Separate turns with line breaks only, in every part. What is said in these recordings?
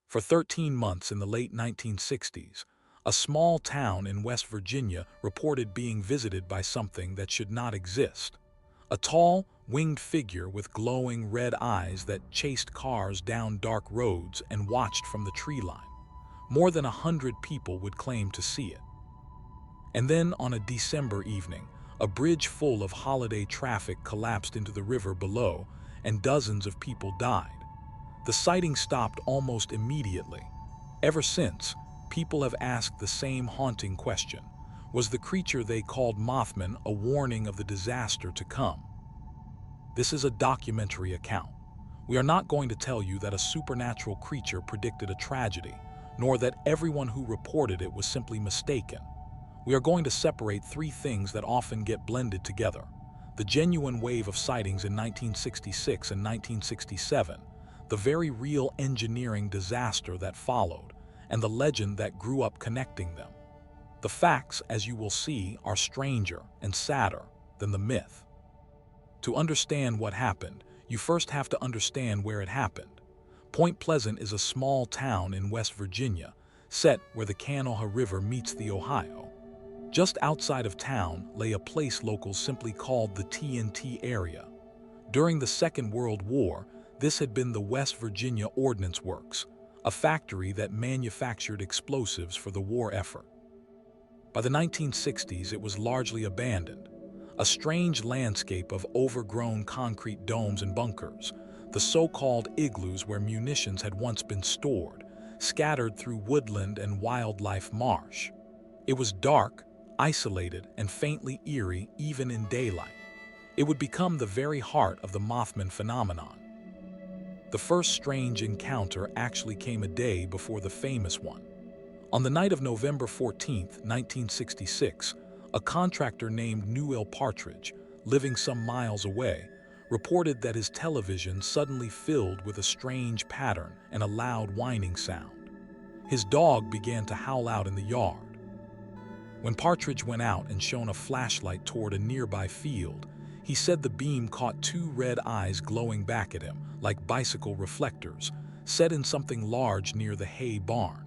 For 13 months in the late 1960s, a small town in West Virginia reported being visited by something that should not exist. A tall, winged figure with glowing red eyes that chased cars down dark roads and watched from the tree line. More than 100 people would claim to see it. And then on a December evening, a bridge full of holiday traffic collapsed into the river below, and dozens of people died. The sighting stopped almost immediately. Ever since, people have asked the same haunting question. Was the creature they called Mothman a warning of the disaster to come? This is a documentary account. We are not going to tell you that a supernatural creature predicted a tragedy, nor that everyone who reported it was simply mistaken. We are going to separate three things that often get blended together: the genuine wave of sightings in 1966 and 1967, the very real engineering disaster that followed, and the legend that grew up connecting them. The facts, as you will see, are stranger and sadder than the myth. To understand what happened, you first have to understand where it happened. Point Pleasant is a small town in West Virginia, set where the Kanawha River meets the Ohio. Just outside of town lay a place locals simply called the TNT area. During the Second World War, this had been the West Virginia Ordnance Works, a factory that manufactured explosives for the war effort. By the 1960s, it was largely abandoned, a strange landscape of overgrown concrete domes and bunkers, the so-called igloos where munitions had once been stored, scattered through woodland and wildlife marsh. It was dark, isolated, and faintly eerie even in daylight. It would become the very heart of the Mothman phenomenon. The first strange encounter actually came a day before the famous one. On the night of November 14, 1966, a contractor named Newell Partridge, living some miles away, reported that his television suddenly filled with a strange pattern and a loud whining sound. His dog began to howl out in the yard. When Partridge went out and shone a flashlight toward a nearby field, he said the beam caught two red eyes glowing back at him, like bicycle reflectors, set in something large near the hay barn.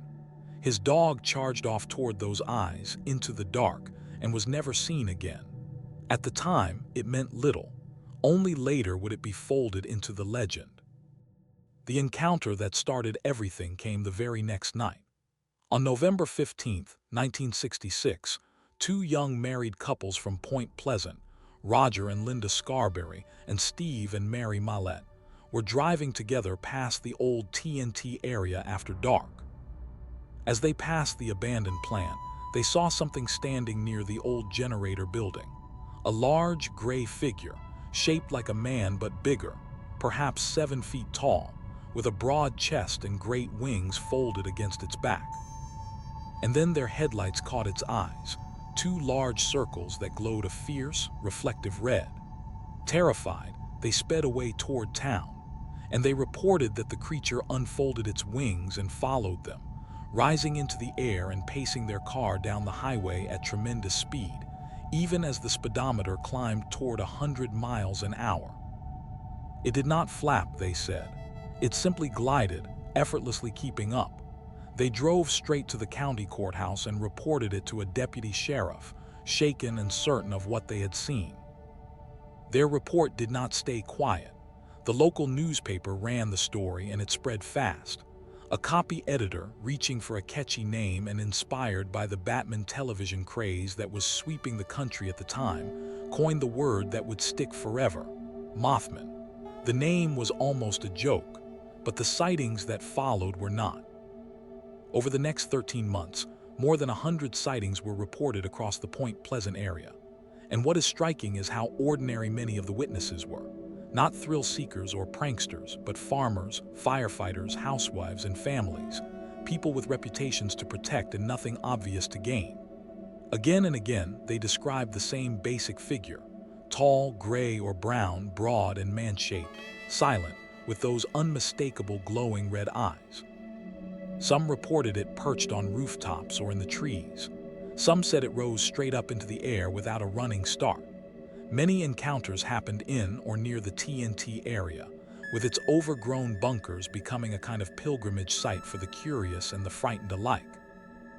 His dog charged off toward those eyes, into the dark, and was never seen again. At the time, it meant little. Only later would it be folded into the legend. The encounter that started everything came the very next night. On November 15, 1966, two young married couples from Point Pleasant, Roger and Linda Scarberry and Steve and Mary Mallette, were driving together past the old TNT area after dark. As they passed the abandoned plant, they saw something standing near the old generator building. A large, gray figure, shaped like a man but bigger, perhaps 7 feet tall, with a broad chest and great wings folded against its back. And then their headlights caught its eyes, two large circles that glowed a fierce, reflective red. Terrified, they sped away toward town, and they reported that the creature unfolded its wings and followed them, rising into the air and pacing their car down the highway at tremendous speed, even as the speedometer climbed toward 100 miles an hour. It did not flap, they said. It simply glided, effortlessly keeping up. They drove straight to the county courthouse and reported it to a deputy sheriff, shaken and certain of what they had seen. Their report did not stay quiet. The local newspaper ran the story, and it spread fast. A copy editor, reaching for a catchy name and inspired by the Batman television craze that was sweeping the country at the time, coined the word that would stick forever: Mothman. The name was almost a joke, but the sightings that followed were not. Over the next 13 months, more than 100 sightings were reported across the Point Pleasant area. And what is striking is how ordinary many of the witnesses were. Not thrill-seekers or pranksters, but farmers, firefighters, housewives, and families. People with reputations to protect and nothing obvious to gain. Again and again, they described the same basic figure: tall, gray or brown, broad and man-shaped, silent, with those unmistakable glowing red eyes. Some reported it perched on rooftops or in the trees. Some said it rose straight up into the air without a running start. Many encounters happened in or near the TNT area, with its overgrown bunkers becoming a kind of pilgrimage site for the curious and the frightened alike.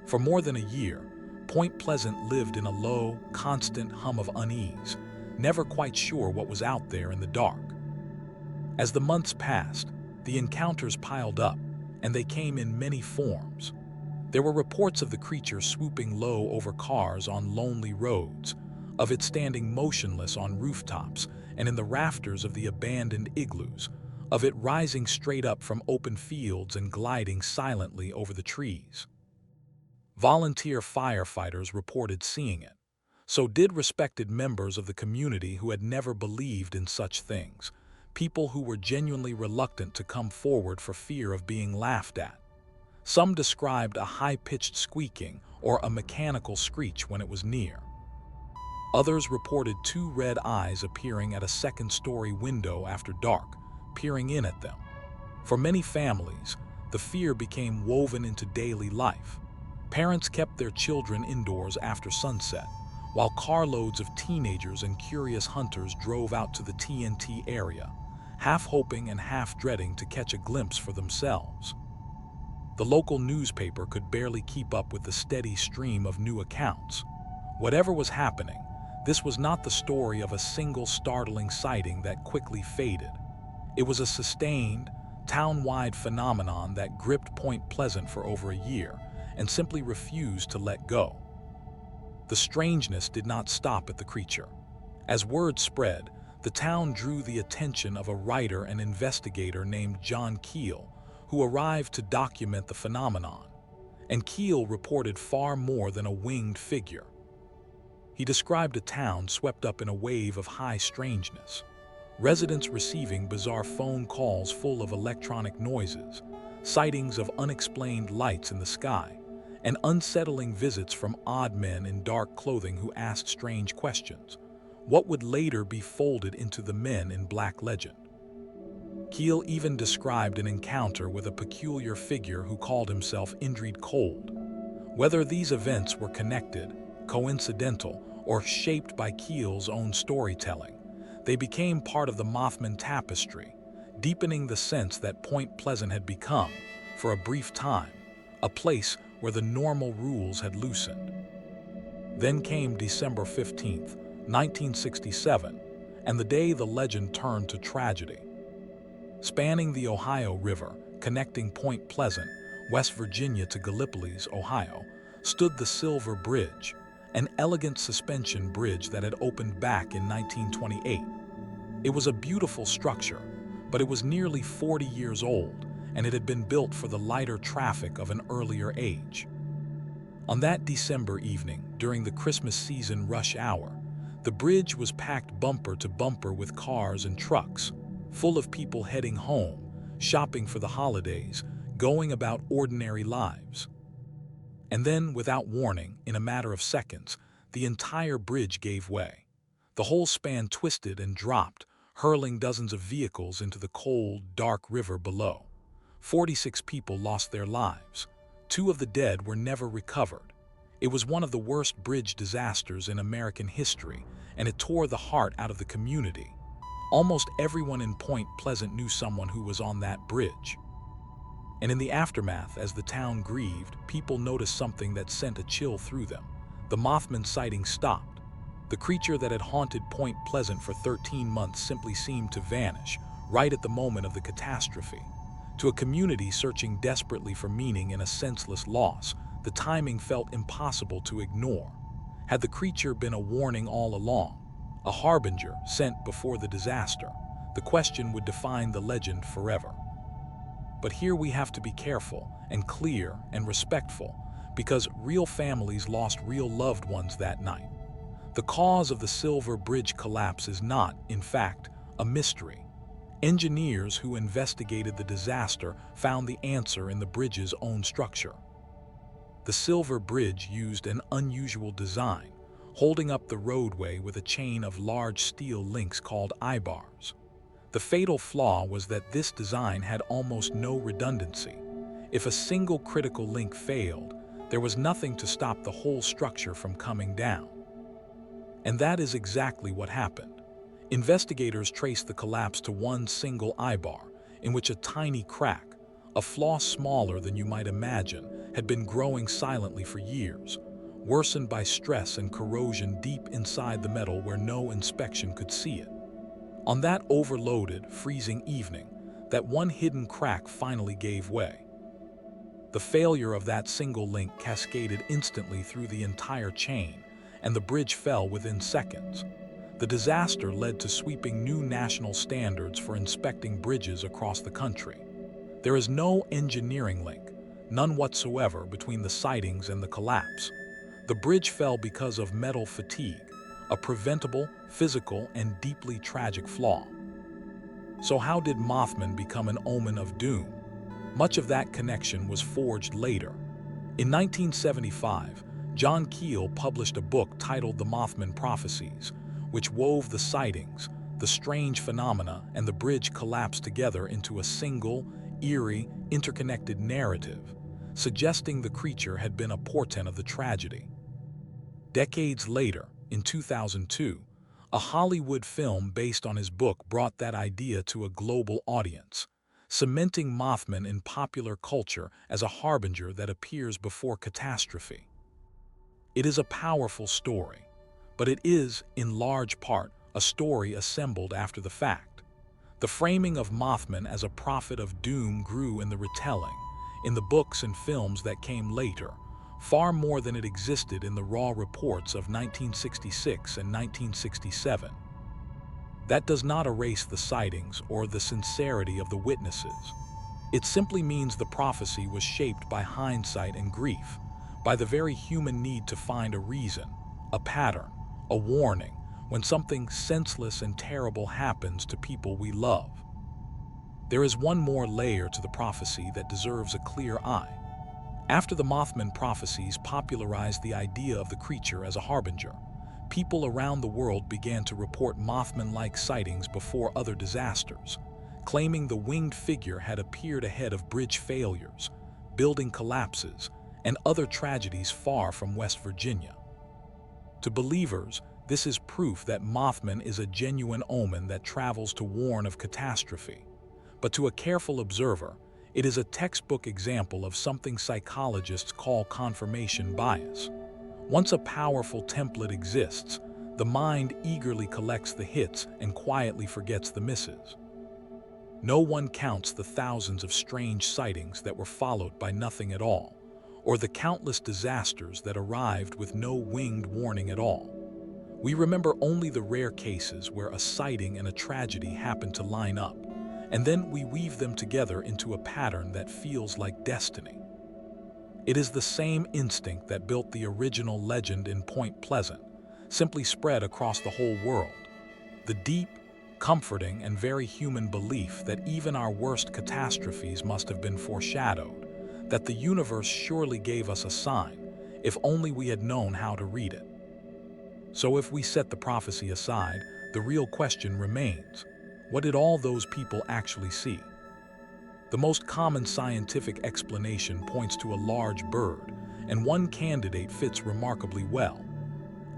For more than a year, Point Pleasant lived in a low, constant hum of unease, never quite sure what was out there in the dark. As the months passed, the encounters piled up, and they came in many forms. There were reports of the creature swooping low over cars on lonely roads, of it standing motionless on rooftops and in the rafters of the abandoned igloos, of it rising straight up from open fields and gliding silently over the trees. Volunteer firefighters reported seeing it. So did respected members of the community who had never believed in such things, people who were genuinely reluctant to come forward for fear of being laughed at. Some described a high-pitched squeaking or a mechanical screech when it was near. Others reported two red eyes appearing at a second-story window after dark, peering in at them. For many families, the fear became woven into daily life. Parents kept their children indoors after sunset, while carloads of teenagers and curious hunters drove out to the TNT area, half hoping and half dreading to catch a glimpse for themselves. The local newspaper could barely keep up with the steady stream of new accounts. Whatever was happening, this was not the story of a single startling sighting that quickly faded. It was a sustained, town-wide phenomenon that gripped Point Pleasant for over a year and simply refused to let go. The strangeness did not stop at the creature. As word spread, the town drew the attention of a writer and investigator named John Keel, who arrived to document the phenomenon. And Keel reported far more than a winged figure. He described a town swept up in a wave of high strangeness, residents receiving bizarre phone calls full of electronic noises, sightings of unexplained lights in the sky, and unsettling visits from odd men in dark clothing who asked strange questions, what would later be folded into the Men in Black legend. Keel even described an encounter with a peculiar figure who called himself Indrid Cold. Whether these events were connected, coincidental, or shaped by Keel's own storytelling, they became part of the Mothman tapestry, deepening the sense that Point Pleasant had become, for a brief time, a place where the normal rules had loosened. Then came December 15th, 1967, and the day the legend turned to tragedy. Spanning the Ohio River, connecting Point Pleasant, West Virginia to Gallipolis, Ohio, stood the Silver Bridge, an elegant suspension bridge that had opened back in 1928. It was a beautiful structure, but it was nearly 40 years old, and it had been built for the lighter traffic of an earlier age. On that December evening, during the Christmas season rush hour, the bridge was packed bumper to bumper with cars and trucks, full of people heading home, shopping for the holidays, going about ordinary lives. And then, without warning, in a matter of seconds, the entire bridge gave way. The whole span twisted and dropped, hurling dozens of vehicles into the cold, dark river below. 46 people lost their lives. 2 of the dead were never recovered. It was one of the worst bridge disasters in American history, and it tore the heart out of the community. Almost everyone in Point Pleasant knew someone who was on that bridge. And in the aftermath, as the town grieved, people noticed something that sent a chill through them. The Mothman sighting stopped. The creature that had haunted Point Pleasant for 13 months simply seemed to vanish, right at the moment of the catastrophe. To a community searching desperately for meaning in a senseless loss, the timing felt impossible to ignore. Had the creature been a warning all along, a harbinger sent before the disaster, the question would define the legend forever. But here we have to be careful and clear and respectful, because real families lost real loved ones that night. The cause of the Silver Bridge collapse is not, in fact, a mystery. Engineers who investigated the disaster found the answer in the bridge's own structure. The Silver Bridge used an unusual design, holding up the roadway with a chain of large steel links called eyebars. The fatal flaw was that this design had almost no redundancy. If a single critical link failed, there was nothing to stop the whole structure from coming down. And that is exactly what happened. Investigators traced the collapse to one single eyebar, in which a tiny crack, a flaw smaller than you might imagine, had been growing silently for years, worsened by stress and corrosion deep inside the metal where no inspection could see it. On that overloaded, freezing evening, that one hidden crack finally gave way. The failure of that single link cascaded instantly through the entire chain, and the bridge fell within seconds. The disaster led to sweeping new national standards for inspecting bridges across the country. There is no engineering link, none whatsoever, between the sightings and the collapse. The bridge fell because of metal fatigue, a preventable, physical, and deeply tragic flaw. So how did Mothman become an omen of doom? Much of that connection was forged later. In 1975, John Keel published a book titled The Mothman Prophecies, which wove the sightings, the strange phenomena, and the bridge collapse together into a single, eerie, interconnected narrative, suggesting the creature had been a portent of the tragedy. Decades later, in 2002, a Hollywood film based on his book brought that idea to a global audience, cementing Mothman in popular culture as a harbinger that appears before catastrophe. It is a powerful story, but it is, in large part, a story assembled after the fact. The framing of Mothman as a prophet of doom grew in the retelling, in the books and films that came later, far more than it existed in the raw reports of 1966 and 1967. That does not erase the sightings or the sincerity of the witnesses. It simply means the prophecy was shaped by hindsight and grief, by the very human need to find a reason, a pattern, a warning, when something senseless and terrible happens to people we love. There is one more layer to the prophecy that deserves a clear eye. After the Mothman Prophecies popularized the idea of the creature as a harbinger, people around the world began to report Mothman-like sightings before other disasters, claiming the winged figure had appeared ahead of bridge failures, building collapses, and other tragedies far from West Virginia. To believers, this is proof that Mothman is a genuine omen that travels to warn of catastrophe. But to a careful observer, it is a textbook example of something psychologists call confirmation bias. Once a powerful template exists, the mind eagerly collects the hits and quietly forgets the misses. No one counts the thousands of strange sightings that were followed by nothing at all, or the countless disasters that arrived with no winged warning at all. We remember only the rare cases where a sighting and a tragedy happen to line up, and then we weave them together into a pattern that feels like destiny. It is the same instinct that built the original legend in Point Pleasant, simply spread across the whole world. The deep, comforting, and very human belief that even our worst catastrophes must have been foreshadowed, that the universe surely gave us a sign, if only we had known how to read it. So if we set the prophecy aside, the real question remains: what did all those people actually see? The most common scientific explanation points to a large bird, and one candidate fits remarkably well.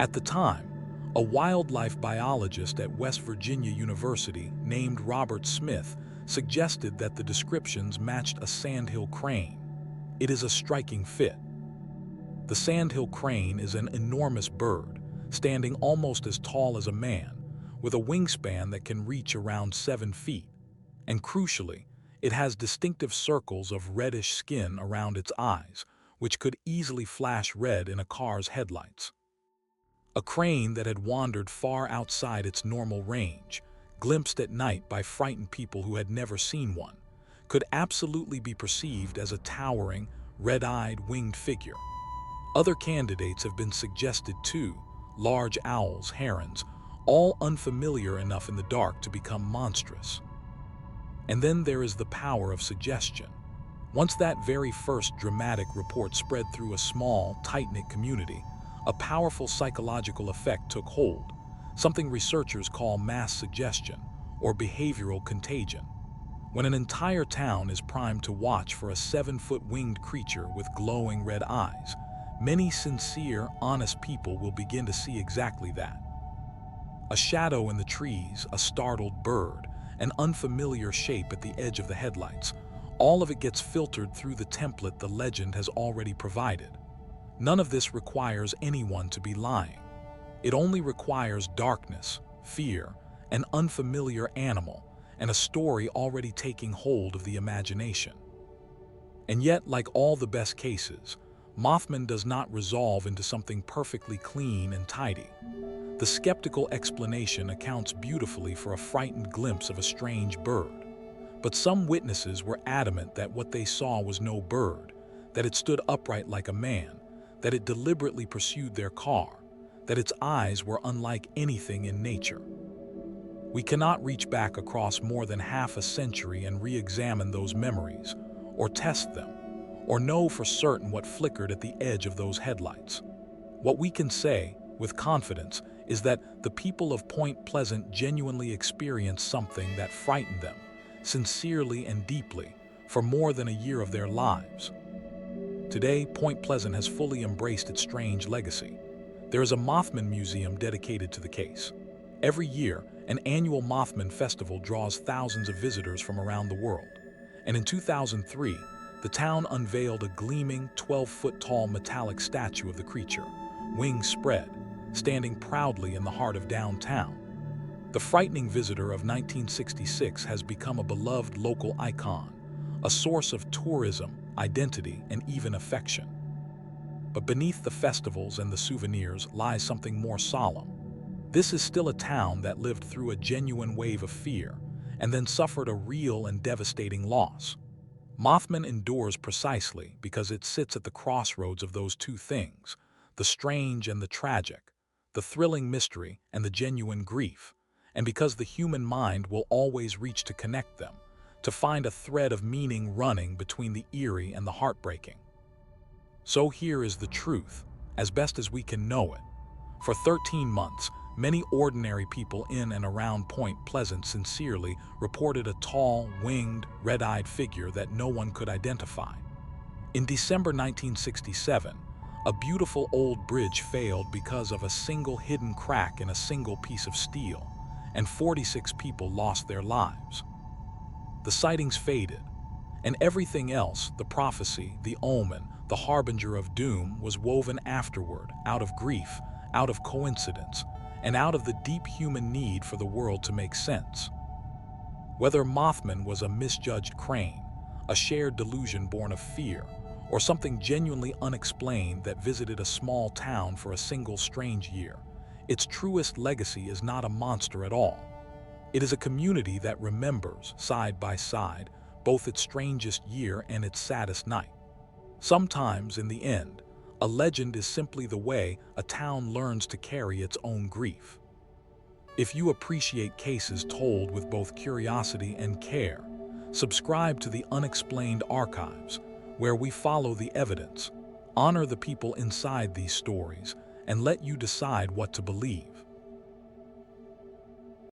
At the time, a wildlife biologist at West Virginia University named Robert Smith suggested that the descriptions matched a sandhill-crane. It is a striking fit. The sandhill-crane is an enormous bird, standing almost as tall as a man, with a wingspan that can reach around 7 feet. And crucially, it has distinctive circles of reddish skin around its eyes, which could easily flash red in a car's headlights. A crane that had wandered far outside its normal range, glimpsed at night by frightened people who had never seen one, could absolutely be perceived as a towering, red-eyed winged figure. Other candidates have been suggested too: large owls, herons, all unfamiliar enough in the dark to become monstrous. And then there is the power of suggestion. Once that very first dramatic report spread through a small, tight-knit community, a powerful psychological effect took hold, something researchers call mass suggestion, or behavioral contagion. When an entire town is primed to watch for a 7-foot winged creature with glowing red eyes, many sincere, honest people will begin to see exactly that. A shadow in the trees, a startled bird, an unfamiliar shape at the edge of the headlights. All of it gets filtered through the template the legend has already provided. None of this requires anyone to be lying. It only requires darkness, fear, an unfamiliar animal, and a story already taking hold of the imagination. And yet, like all the best cases, Mothman does not resolve into something perfectly clean and tidy. The skeptical explanation accounts beautifully for a frightened glimpse of a strange bird. But some witnesses were adamant that what they saw was no bird, that it stood upright like a man, that it deliberately pursued their car, that its eyes were unlike anything in nature. We cannot reach back across more than half a century and re-examine those memories, or test them, or know for certain what flickered at the edge of those headlights. What we can say, with confidence, is that the people of Point Pleasant genuinely experienced something that frightened them, sincerely and deeply, for more than a year of their lives. Today, Point Pleasant has fully embraced its strange legacy. There is a Mothman Museum dedicated to the case. Every year, an annual Mothman Festival draws thousands of visitors from around the world. And in 2003, the town unveiled a gleaming 12-foot-tall metallic statue of the creature, wings spread, standing proudly in the heart of downtown. The frightening visitor of 1966 has become a beloved local icon, a source of tourism, identity, and even affection. But beneath the festivals and the souvenirs lies something more solemn. This is still a town that lived through a genuine wave of fear and then suffered a real and devastating loss. Mothman endures precisely because it sits at the crossroads of those two things, the strange and the tragic, the thrilling mystery and the genuine grief, and because the human mind will always reach to connect them, to find a thread of meaning running between the eerie and the heartbreaking. So here is the truth, as best as we can know it. For 13 months, many ordinary people in and around Point Pleasant sincerely reported a tall, winged, red-eyed figure that no one could identify. In December 1967, a beautiful old bridge failed because of a single hidden crack in a single piece of steel, and 46 people lost their lives. The sightings faded, and everything else, the prophecy, the omen, the harbinger of doom, was woven afterward, out of grief, out of coincidence, and out of the deep human need for the world to make sense. Whether Mothman was a misjudged crane, a shared delusion born of fear, or something genuinely unexplained that visited a small town for a single strange year, its truest legacy is not a monster at all. It is a community that remembers, side by side, both its strangest year and its saddest night. Sometimes, in the end, a legend is simply the way a town learns to carry its own grief. If you appreciate cases told with both curiosity and care, subscribe to the Unexplained archives, where we follow the evidence, honor the people inside these stories, and let you decide what to believe.